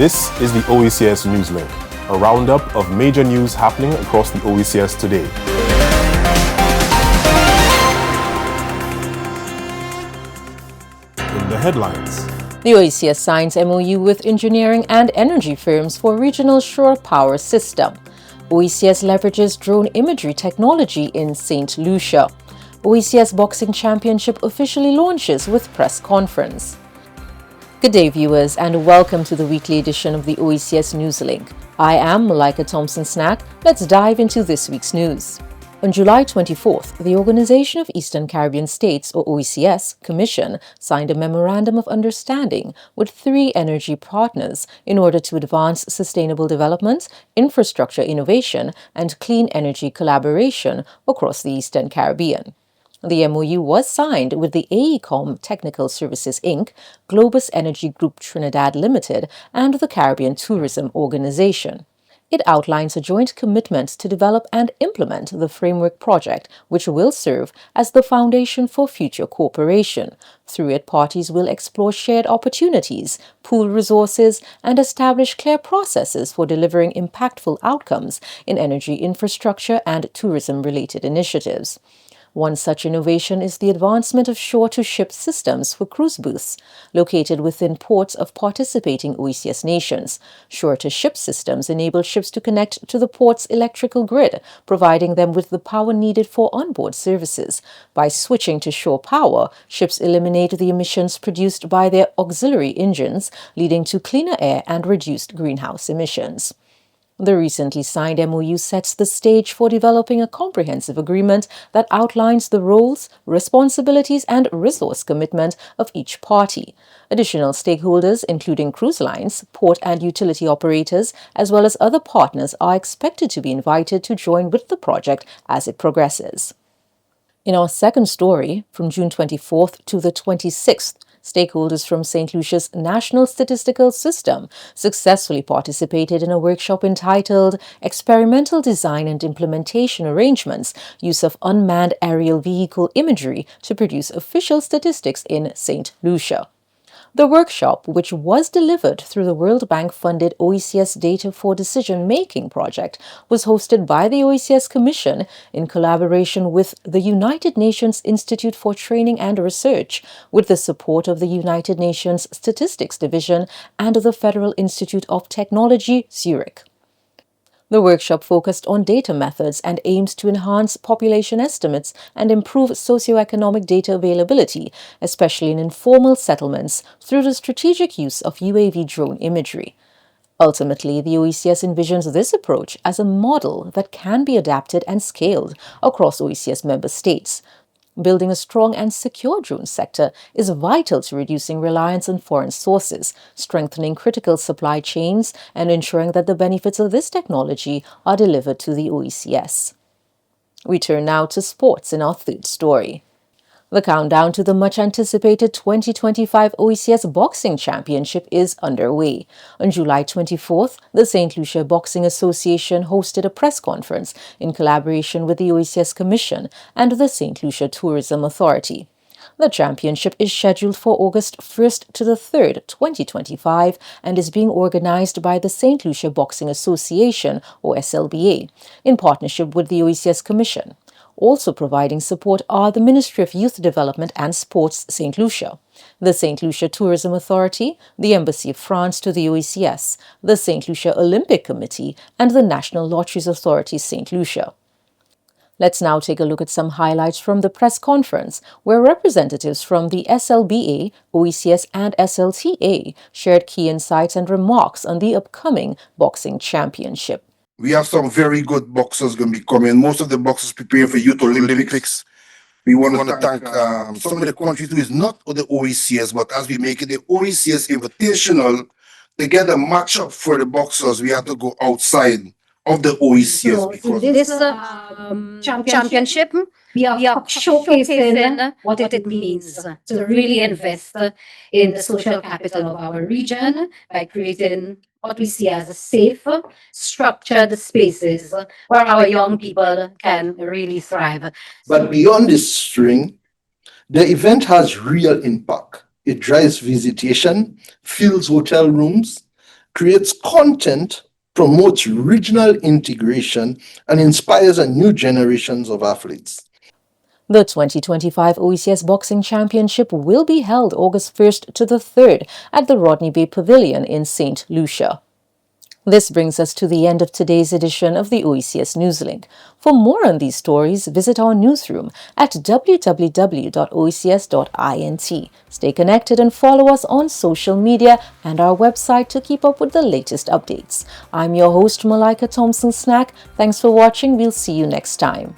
This is the OECS Newslink, a roundup of major news happening across the OECS today. In the headlines, the OECS signs MOU with engineering and energy firms for regional shore power system. OECS leverages drone imagery technology in St. Lucia. OECS Boxing Championship officially launches with press conference. Good day, viewers, and welcome to the weekly edition of the OECS Newslink. I am Malika Thompson-Snack. Let's dive into this week's news. On July 24th, the Organization of Eastern Caribbean States, or OECS, Commission signed a Memorandum of Understanding with 3 energy partners in order to advance sustainable development, infrastructure innovation, and clean energy collaboration across the Eastern Caribbean. The MOU was signed with the AECOM Technical Services Inc., Globus Energy Group Trinidad Limited, and the Caribbean Tourism Organization. It outlines a joint commitment to develop and implement the framework project, which will serve as the foundation for future cooperation. Through it, parties will explore shared opportunities, pool resources, and establish clear processes for delivering impactful outcomes in energy infrastructure and tourism-related initiatives. One such innovation is the advancement of shore-to-ship systems for cruise berths, located within ports of participating OECS nations. Shore-to-ship systems enable ships to connect to the port's electrical grid, providing them with the power needed for onboard services. By switching to shore power, ships eliminate the emissions produced by their auxiliary engines, leading to cleaner air and reduced greenhouse emissions. The recently signed MOU sets the stage for developing a comprehensive agreement that outlines the roles, responsibilities, and resource commitment of each party. Additional stakeholders, including cruise lines, port and utility operators, as well as other partners, are expected to be invited to join with the project as it progresses. In our second story, from June 24th to the 26th, stakeholders from St. Lucia's National Statistical System successfully participated in a workshop entitled Experimental Design and Implementation Arrangements, Use of Unmanned Aerial Vehicle Imagery to Produce Official Statistics in St. Lucia. The workshop, which was delivered through the World Bank-funded OECS Data for Decision-Making project, was hosted by the OECS Commission in collaboration with the United Nations Institute for Training and Research, with the support of the United Nations Statistics Division and the Federal Institute of Technology, Zurich. The workshop focused on data methods and aims to enhance population estimates and improve socioeconomic data availability, especially in informal settlements, through the strategic use of UAV drone imagery. Ultimately, the OECS envisions this approach as a model that can be adapted and scaled across OECS member states. Building a strong and secure drone sector is vital to reducing reliance on foreign sources, strengthening critical supply chains, and ensuring that the benefits of this technology are delivered to the OECS. We turn now to sports in our third story. The countdown to the much-anticipated 2025 OECS Boxing Championship is underway. On July 24th, the St. Lucia Boxing Association hosted a press conference in collaboration with the OECS Commission and the St. Lucia Tourism Authority. The championship is scheduled for August 1st to the 3rd, 2025, and is being organized by the St. Lucia Boxing Association, or SLBA, in partnership with the OECS Commission. Also providing support are the Ministry of Youth Development and Sports St. Lucia, the St. Lucia Tourism Authority, the Embassy of France to the OECS, the St. Lucia Olympic Committee, and the National Lotteries Authority St. Lucia. Let's now take a look at some highlights from the press conference, where representatives from the SLBA, OECS, and SLTA shared key insights and remarks on the upcoming Boxing Championship. We have some very good boxers going to be coming. Most of the boxers preparing for Youth Olympics. We want to thank some of the countries who is not the OECS, but as we make it the OECS Invitational, to get a matchup for the boxers, we have to go outside of the OECS. So in this championship, we are showcasing what it means to really invest in the social capital of our region by creating what we see as a safe, structured spaces where our young people can really thrive. But beyond this string, the event has real impact. It drives visitation, fills hotel rooms, creates content, promotes regional integration, and inspires a new generations of athletes. The 2025 OECS Boxing Championship will be held August 1st to the 3rd at the Rodney Bay Pavilion in St. Lucia. This brings us to the end of today's edition of the OECS Newslink. For more on these stories, visit our newsroom at www.oecs.int. Stay connected and follow us on social media and our website to keep up with the latest updates. I'm your host, Malika Thompson-Snack. Thanks for watching. We'll see you next time.